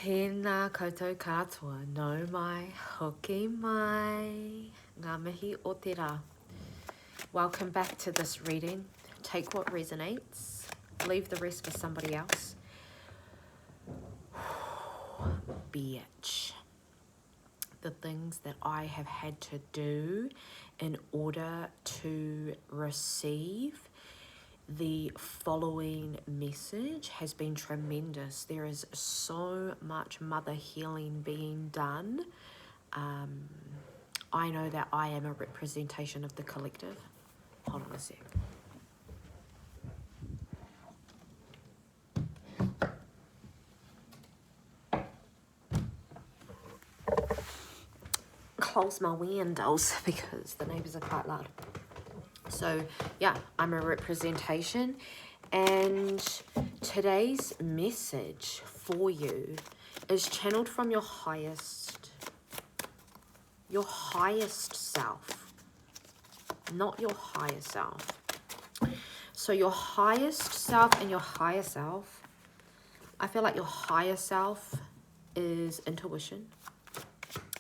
Tēnā koutou katoa, no mai, hoki mai, ngā mihi o te rā. Welcome back to this reading. Take what resonates, leave the rest for somebody else. Bitch. The things that I have had to do in order to receive the following message has been tremendous. There is so much mother healing being done. I know that I am a representation of the collective. Hold on a sec. Close my windows because the neighbours are quite loud. So yeah, I'm a representation, and today's message for you is channeled from your highest self, not your higher self. So your highest self and your higher self, I feel like your higher self is intuition,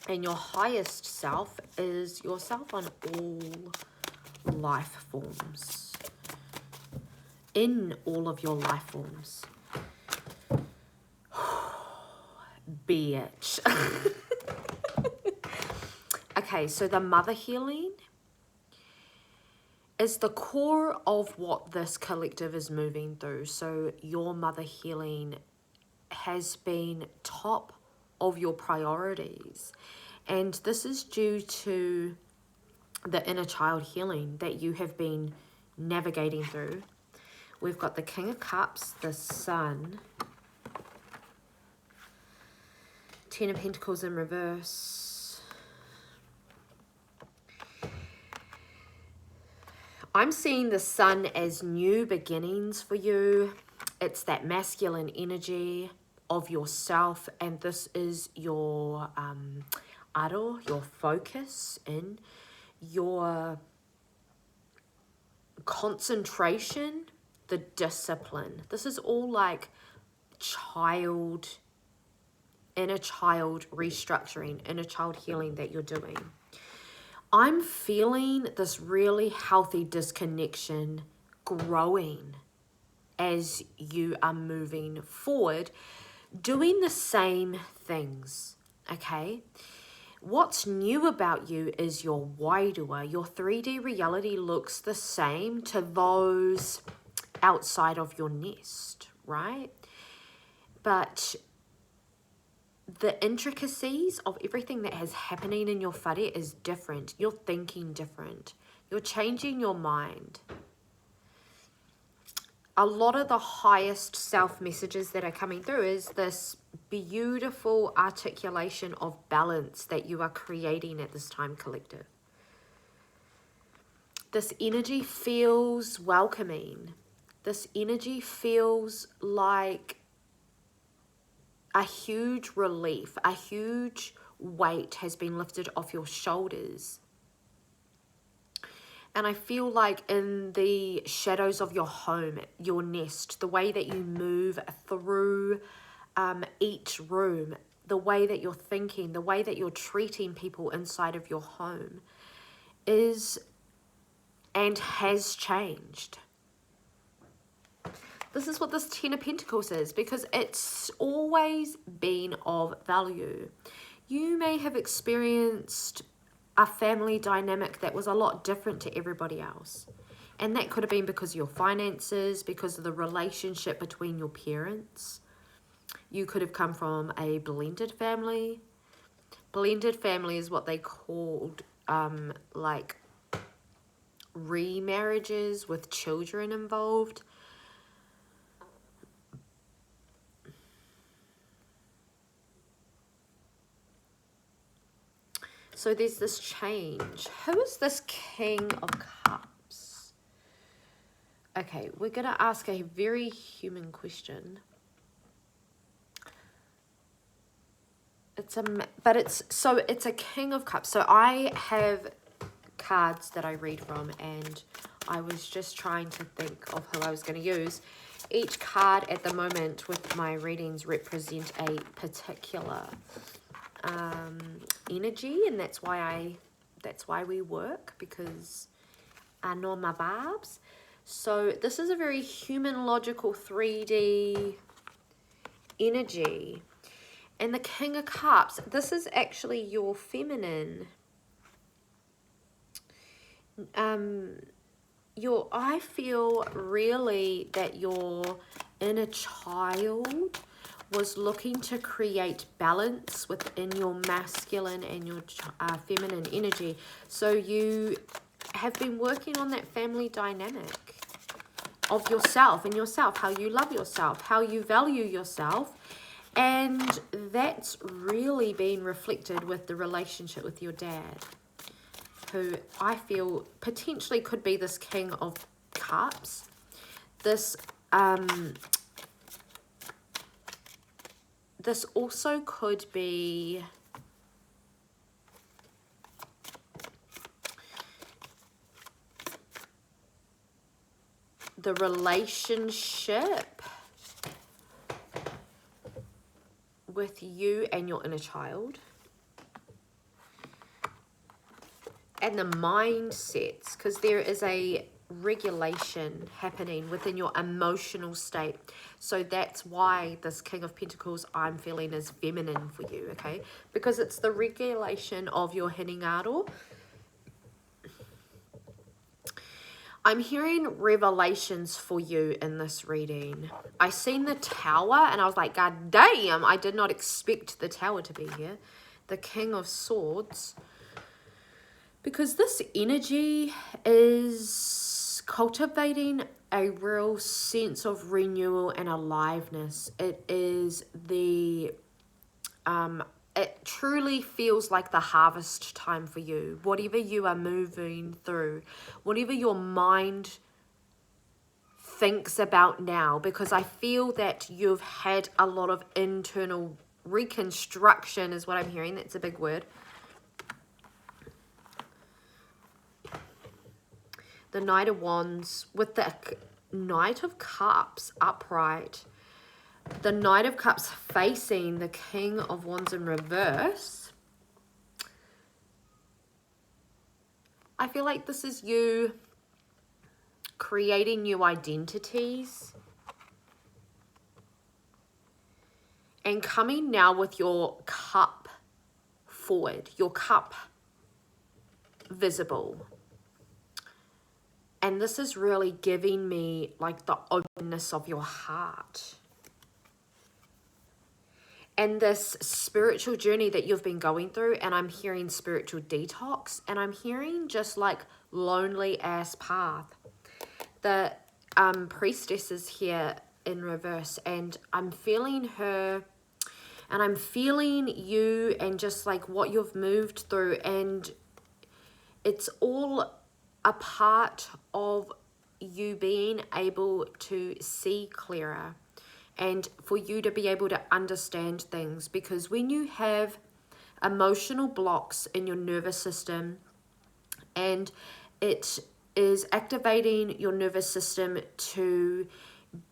and your highest self is yourself on all life forms, in all of your life forms. Bitch. Okay, so the mother healing is the core of what this collective is moving through. So your mother healing has been top of your priorities, and this is due to the inner child healing that you have been navigating through. We've got the King of Cups, the Sun, Ten of Pentacles in reverse. I'm seeing the Sun as new beginnings for you. It's that masculine energy of yourself, and this is your aro, your focus in your concentration, the discipline. This is all like inner child restructuring, inner child healing that you're doing. I'm feeling this really healthy disconnection growing as you are moving forward, doing the same things, okay? What's new about you is your wairua. Your 3D reality looks the same to those outside of your nest, right? But the intricacies of everything that is happening in your whare is different. You're thinking different. You're changing your mind. A lot of the highest self messages that are coming through is this beautiful articulation of balance that you are creating at this time, collective. This energy feels welcoming. This energy feels like a huge relief, a huge weight has been lifted off your shoulders. And I feel like in the shadows of your home, your nest, the way that you move through each room, the way that you're thinking, the way that you're treating people inside of your home is and has changed. This is what this Ten of Pentacles is, because it's always been of value. You may have experienced a family dynamic that was a lot different to everybody else. And that could have been because of your finances, because of the relationship between your parents. You could have come from a blended family. Blended family is what they called like remarriages with children involved. So there's this change. Who is this King of Cups? Okay, we're going to ask a very human question. It's a King of Cups. So I have cards that I read from, and I was just trying to think of who I was going to use. each card at the moment with my readings represent a particular energy, and that's why we work, because I know my vibes. So this is a very human, logical, 3D energy. And the King of Cups, this is actually your feminine. I feel really that your inner child was looking to create balance within your masculine and your feminine energy. So you have been working on that family dynamic of yourself and yourself, how you love yourself, how you value yourself. And that's really been reflected with the relationship with your dad, who I feel potentially could be this King of Cups. This this also could be the relationship with you and your inner child, and the mindsets, because there is a regulation happening within your emotional state. So that's why this King of Pentacles I'm feeling is feminine for you, okay? Because it's the regulation of your hinengaro. I'm hearing revelations for you in this reading. I seen the Tower and I was like, God damn, I did not expect the Tower to be here. The King of Swords. Because this energy is cultivating a real sense of renewal and aliveness. It is it truly feels like the harvest time for you. Whatever you are moving through, whatever your mind thinks about now, because I feel that you've had a lot of internal reconstruction is what I'm hearing. That's a big word. The Knight of Wands with the Knight of Cups upright. The Knight of Cups facing the King of Wands in reverse. I feel like this is you creating new identities and coming now with your cup forward, your cup visible. And this is really giving me like the openness of your heart. And this spiritual journey that you've been going through, and I'm hearing spiritual detox, and I'm hearing just like lonely ass path. The priestess is here in reverse, and I'm feeling her, and I'm feeling you, and just like what you've moved through, and it's all a part of you being able to see clearer. And for you to be able to understand things, because when you have emotional blocks in your nervous system and it is activating your nervous system to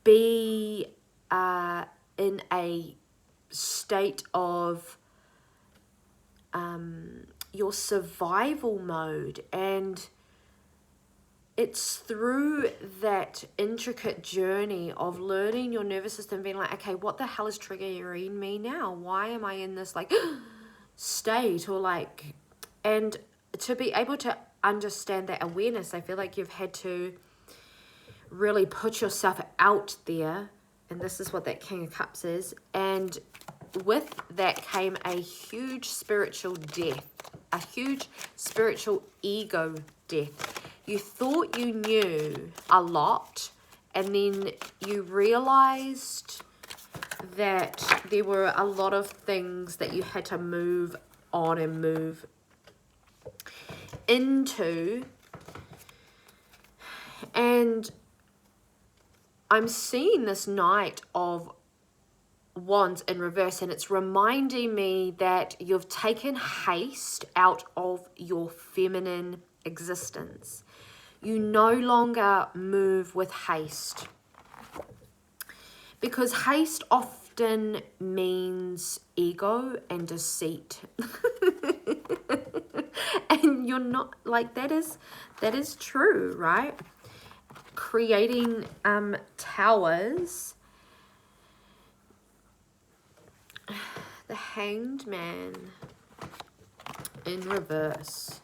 be in a state of your survival mode, and it's through that intricate journey of learning your nervous system, being like, okay, what the hell is triggering me now? Why am I in this like state, or like, and to be able to understand that awareness, I feel like you've had to really put yourself out there, and this is what that King of Cups is. And with that came a huge spiritual death, a huge spiritual ego death. You thought you knew a lot, and then you realized that there were a lot of things that you had to move on and move into. And I'm seeing this Knight of Wands in reverse, and it's reminding me that you've taken haste out of your feminine existence. You no longer move with haste. Because haste often means ego and deceit. And you're not, like, that is true, right? Creating towers. The Hanged Man in reverse.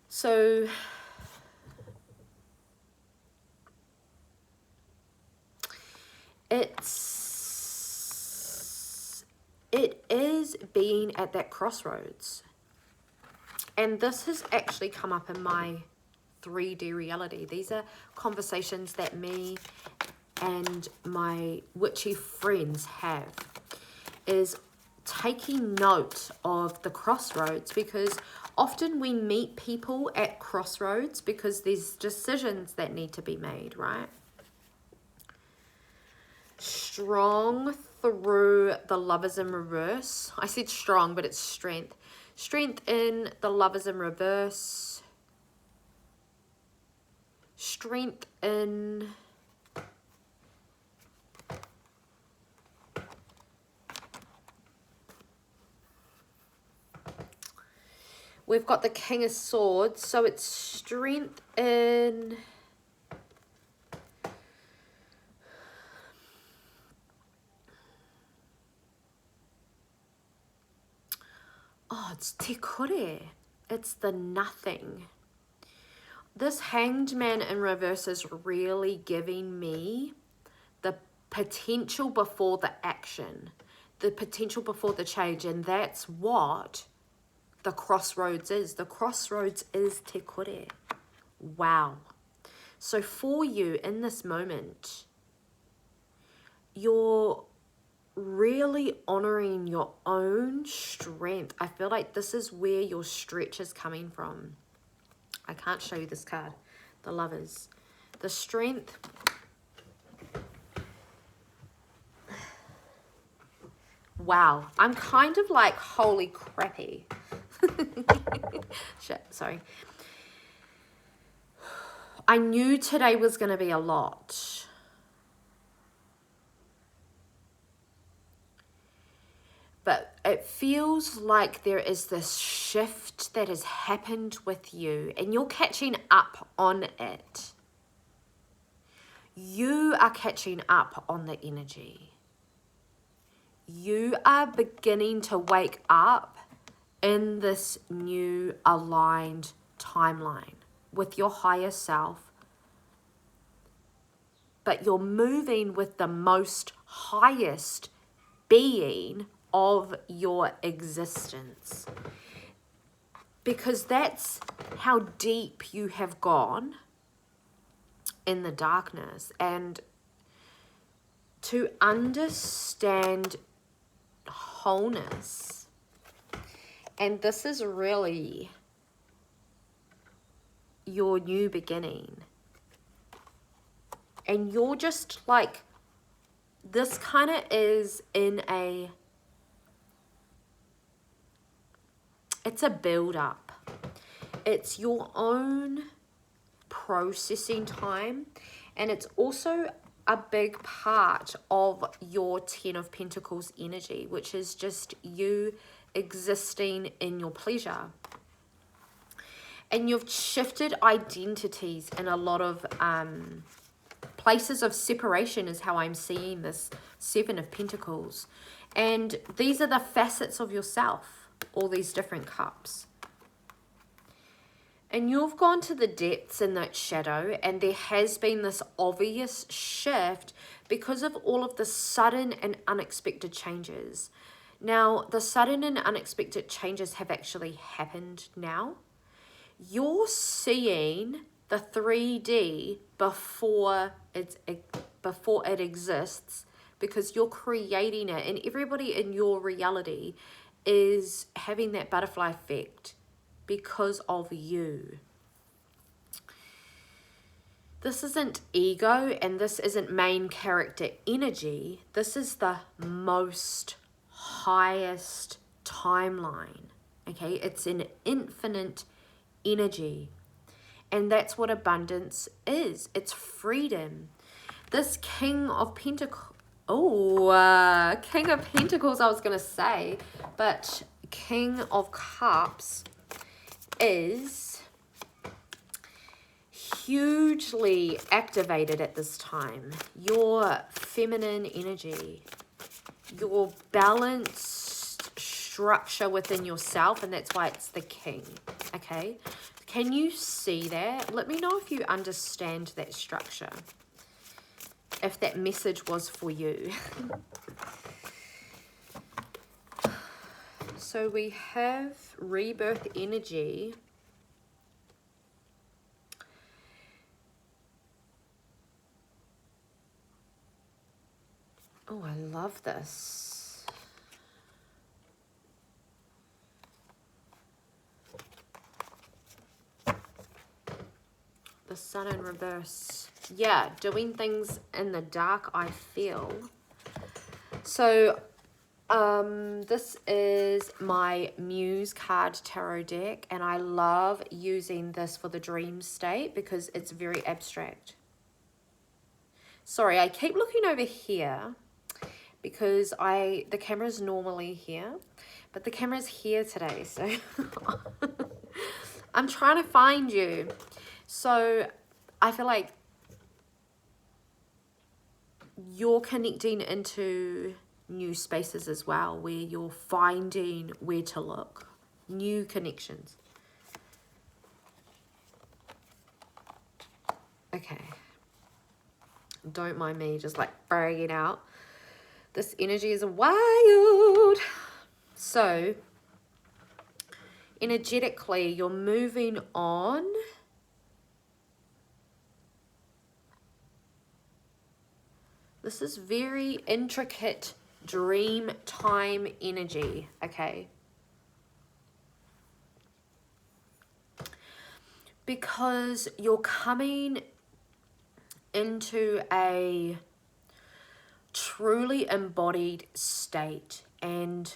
So it is being at that crossroads. And this has actually come up in my 3D reality. These are conversations that me and my witchy friends have, is taking note of the crossroads, because often we meet people at crossroads because there's decisions that need to be made, right? Strong through the Lovers in reverse. I said strong, but it's strength. Strength in the Lovers in reverse. Strength in we've got the King of Swords, so it's strength in it's te kore. It's the nothing. This Hanged Man in reverse is really giving me the potential before the action, the potential before the change, and that's what the crossroads is. The crossroads is te kore. Wow. So for you in this moment, you're really honoring your own strength. I feel like this is where your stretch is coming from. I can't show you this card. The Lovers. The strength. Wow. I'm kind of like, holy crappy. Shit, sorry. I knew today was going to be a lot. But it feels like there is this shift that has happened with you, and you're catching up on it. You are catching up on the energy. You are beginning to wake up in this new aligned timeline with your higher self. But you're moving with the most highest being of your existence, because that's how deep you have gone in the darkness. And to understand wholeness, and this is really your new beginning, and you're just like, this kind of is in a, it's a build up. It's your own processing time. And it's also a big part of your 10 of Pentacles energy, which is just you existing in your pleasure. And you've shifted identities in a lot of places of separation is how I'm seeing this 7 of Pentacles. And these are the facets of yourself. All these different cups. And you've gone to the depths in that shadow, and there has been this obvious shift because of all of the sudden and unexpected changes. Now, the sudden and unexpected changes have actually happened now. You're seeing the 3D before it exists, because you're creating it, and everybody in your reality is having that butterfly effect because of you. This isn't ego, and this isn't main character energy. This is the most highest timeline. Okay, it's an infinite energy. And that's what abundance is. It's freedom. This King of Pentacles, King of Pentacles I was going to say, but King of Cups is hugely activated at this time. Your feminine energy, your balanced structure within yourself, and that's why it's the king. Okay, can you see that? Let me know if you understand that structure, if that message was for you. So we have rebirth energy. Oh, I love this. The sun in reverse. Yeah, doing things in the dark, I feel. So, this is my Muse card tarot deck, and I love using this for the dream state because it's very abstract. Sorry, I keep looking over here because the camera's normally here, but the camera's here today, so I'm trying to find you. So I feel like you're connecting into new spaces as well, where you're finding where to look, new connections. Okay, don't mind me just like bragging out. This energy is wild. So energetically, you're moving on. This is very intricate dream time energy, okay? Because you're coming into a truly embodied state, and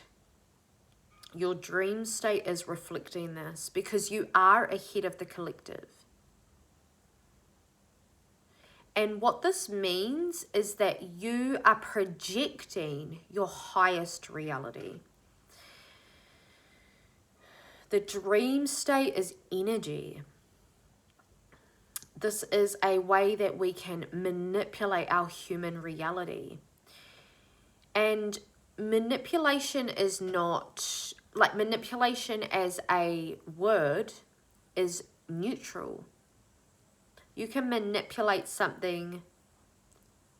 your dream state is reflecting this because you are ahead of the collective. And what this means is that you are projecting your highest reality. The dream state is energy. This is a way that we can manipulate our human reality. And manipulation is not, like, manipulation as a word is neutral. You can manipulate something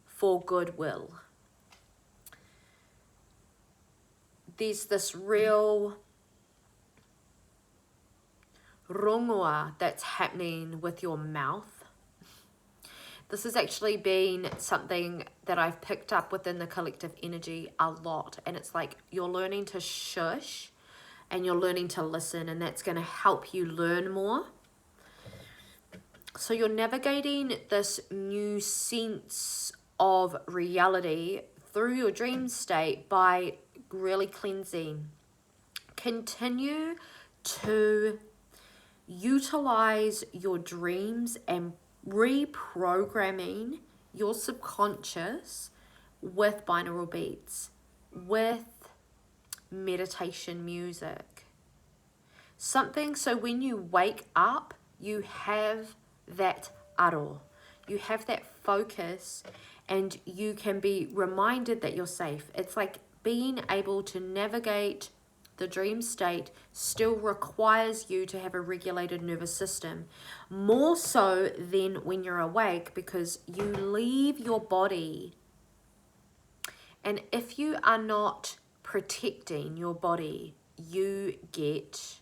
for goodwill. There's this real rongoa that's happening with your mouth. This has actually been something that I've picked up within the collective energy a lot. And it's like you're learning to shush and you're learning to listen, and that's going to help you learn more. So you're navigating this new sense of reality through your dream state by really cleansing. Continue to utilize your dreams and reprogramming your subconscious with binaural beats, with meditation music. Something so when you wake up, you have that aro, you have that focus, and you can be reminded that you're safe. It's like being able to navigate the dream state still requires you to have a regulated nervous system, more so than when you're awake, because you leave your body. And if you are not protecting your body, you get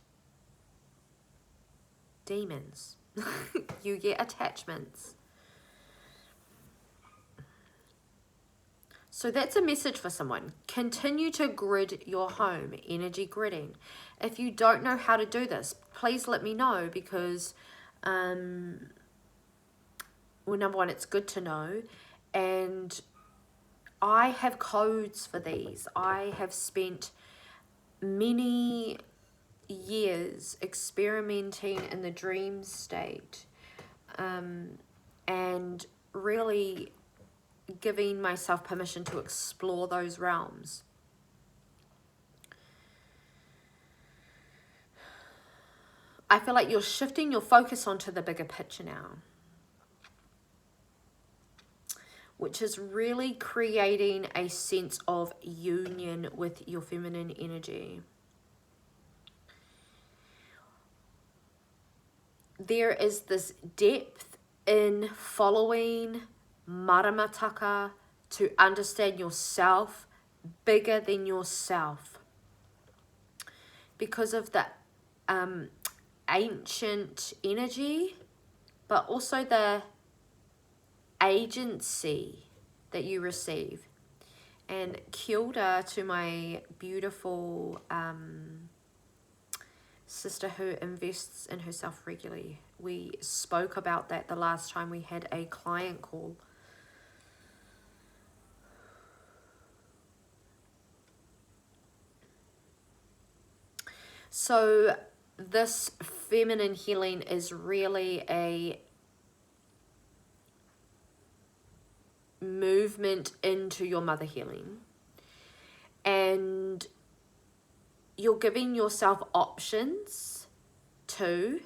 demons. You get attachments. So that's a message for someone. Continue to grid your home, energy gridding. If you don't know how to do this, please let me know, because well, number one, it's good to know, and I have codes for these. I have spent many years experimenting in the dream state, and really giving myself permission to explore those realms. I feel like you're shifting your focus onto the bigger picture now, which is really creating a sense of union with your feminine energy. There is this depth in following maramataka to understand yourself bigger than yourself, because of the ancient energy, but also the agency that you receive. And kia ora to my beautiful sister who invests in herself regularly. We spoke about that the last time we had a client call. So this feminine healing is really a movement into your mother healing, and you're giving yourself options too.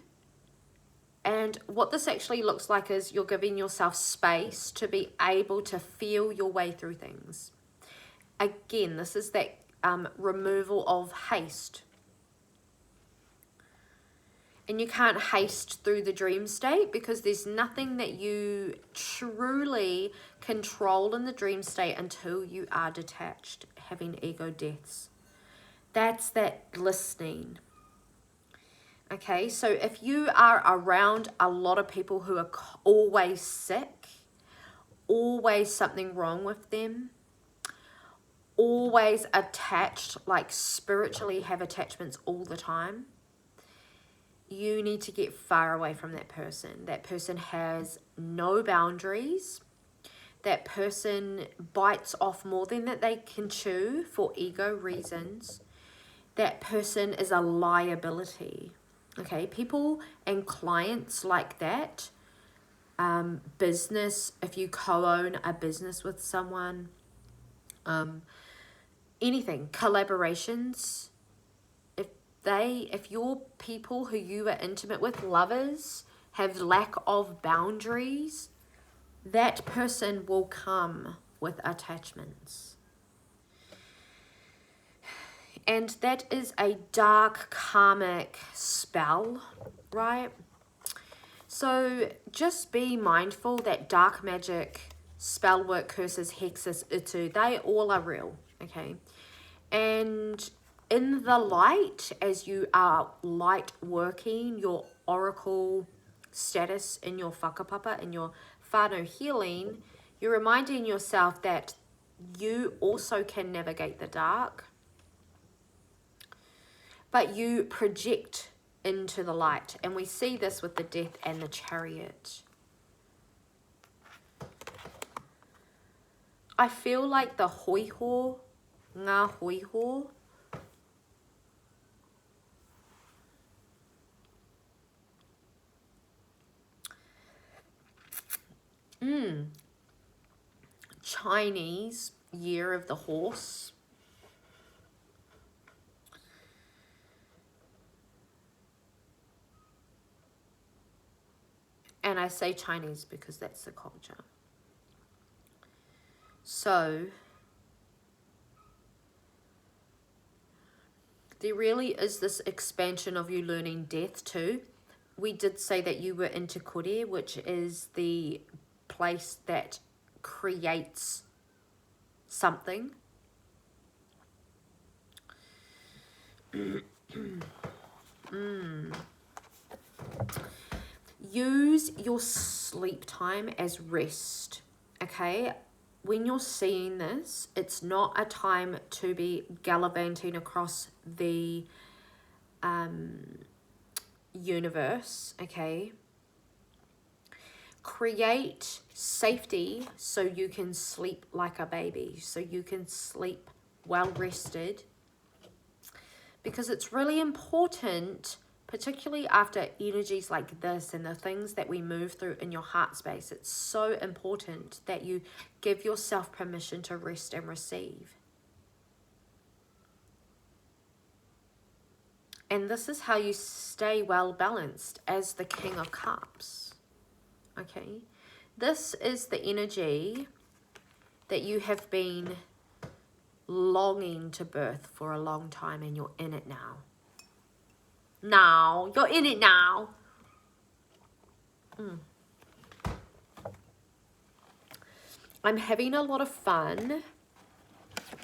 And what this actually looks like is you're giving yourself space to be able to feel your way through things. Again, this is that removal of haste. And you can't haste through the dream state, because there's nothing that you truly control in the dream state until you are detached, having ego deaths. That's that listening. Okay, so if you are around a lot of people who are always sick, always something wrong with them, always attached, like spiritually have attachments all the time, you need to get far away from that person. That person has no boundaries. That person bites off more than that they can chew for ego reasons. That person is a liability. Okay, people and clients like that, business, if you co-own a business with someone, anything, collaborations, if your people who you are intimate with, lovers, have lack of boundaries, that person will come with attachments. And that is a dark karmic spell, right? So just be mindful that dark magic, spell work, curses, hexes, utu, they all are real, okay? And in the light, as you are light working your oracle status in your whakapapa, in your whānau healing, you're reminding yourself that you also can navigate the dark, but you project into the light. And we see this with the Death and the Chariot. I feel like the hoiho, ngā hoiho, Chinese year of the horse. And I say Chinese because that's the culture. So there really is this expansion of you learning death too. We did say that you were into kore, which is the place that creates something. Use your sleep time as rest, okay? When you're seeing this, it's not a time to be gallivanting across the universe, okay? Create safety so you can sleep like a baby, so you can sleep well rested. because it's really important, particularly after energies like this and the things that we move through in your heart space. It's so important that you give yourself permission to rest and receive. And this is how you stay well balanced as the King of Cups. Okay? This is the energy that you have been longing to birth for a long time, and you're in it now. Now, you're in it now. I'm having a lot of fun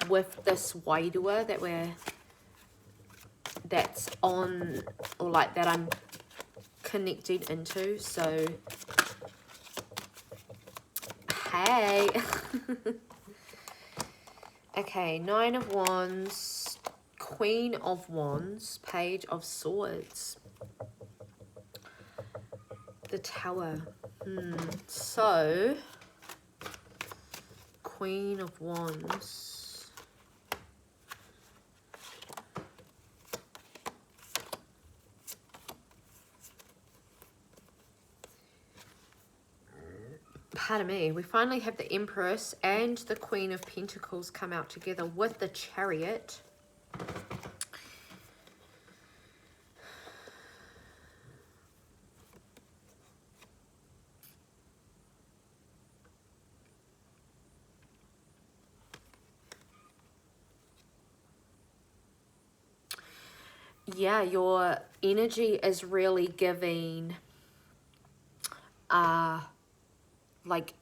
with this wairua that's on, or like that I'm connected into. So, hey. Okay, 9 of Wands, Queen of Wands, Page of Swords, the Tower. So, Queen of Wands. Pardon me, we finally have the Empress and the Queen of Pentacles come out together with the Chariot. Yeah, your energy is really giving like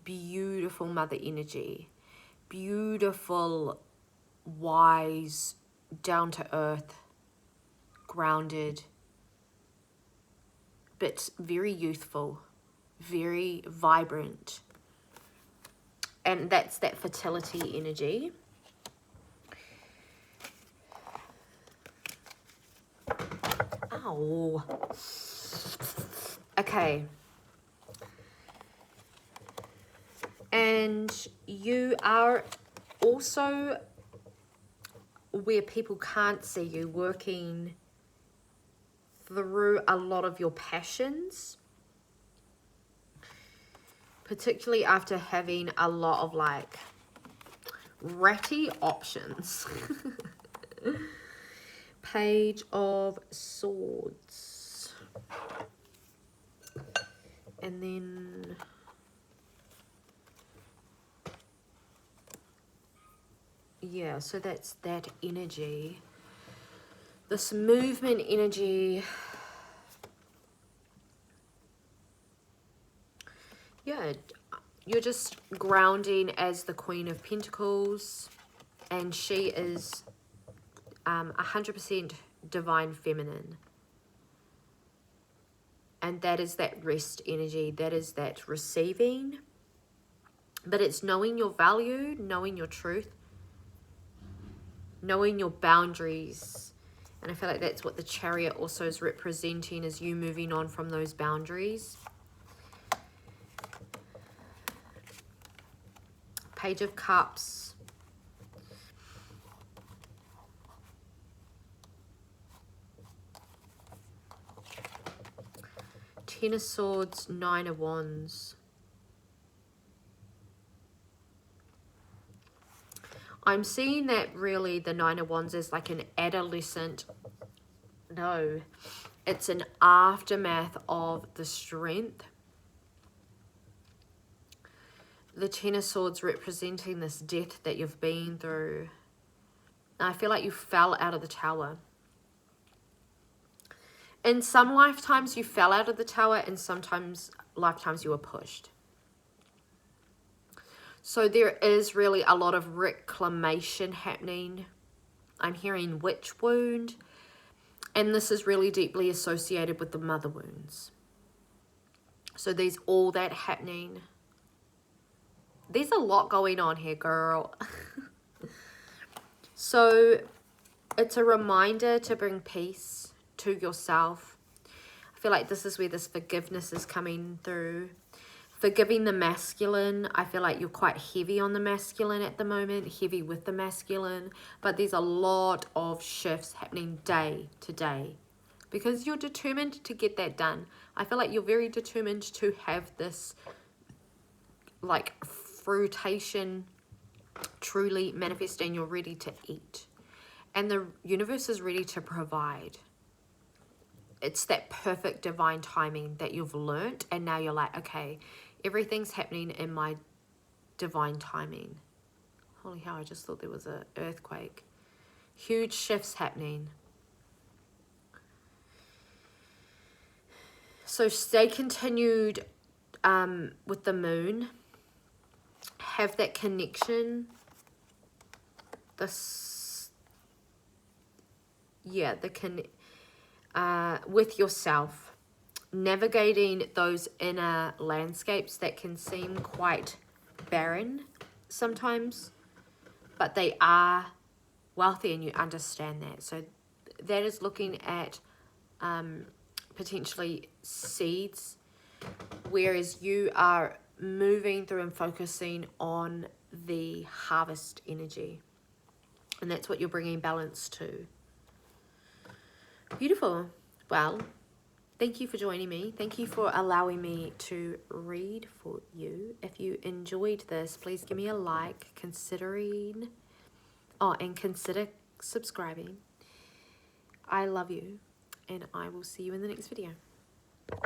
beautiful mother energy, beautiful, wise, down to earth, grounded, but very youthful, very vibrant. And that's that fertility energy. Ow. Okay. And you are also, where people can't see you, working through a lot of your passions, particularly after having a lot of like ratty options. Page of Swords. And then yeah, so that's that energy. This movement energy. Yeah, you're just grounding as the Queen of Pentacles, and she is 100% divine feminine. And that is that rest energy, that is that receiving. But it's knowing your value, knowing your truth, knowing your boundaries. And I feel like that's what the Chariot also is representing, is you moving on from those boundaries. Page of Cups. Ten of Swords, Nine of Wands. I'm seeing that really the Nine of Wands is like an adolescent. No, it's an aftermath of the strength. The Ten of Swords representing this death that you've been through. I feel like you fell out of the tower. In some lifetimes you fell out of the tower, and sometimes lifetimes you were pushed. So there is really a lot of reclamation happening. I'm hearing witch wound. And this is really deeply associated with the mother wounds. So there's all that happening. There's a lot going on here, girl. So it's a reminder to bring peace to yourself. I feel like this is where this forgiveness is coming through. Forgiving the masculine. I feel like you're quite heavy on the masculine at the moment, heavy with the masculine, but there's a lot of shifts happening day to day because you're determined to get that done. I feel like you're very determined to have this like fruitation truly manifest, and you're ready to eat. And the universe is ready to provide. It's that perfect divine timing that you've learnt, and now you're like, okay, everything's happening in my divine timing. Holy hell, I just thought there was an earthquake. Huge shifts happening. So stay continued with the moon. Have that connection. With yourself. Navigating those inner landscapes that can seem quite barren sometimes, but they are wealthy, and you understand that. So that is looking at potentially seeds, whereas you are moving through and focusing on the harvest energy, and that's what you're bringing balance to. Beautiful. Well, thank you for joining me. Thank you for allowing me to read for you. If you enjoyed this, please give me a like, and consider subscribing. I love you, and I will see you in the next video.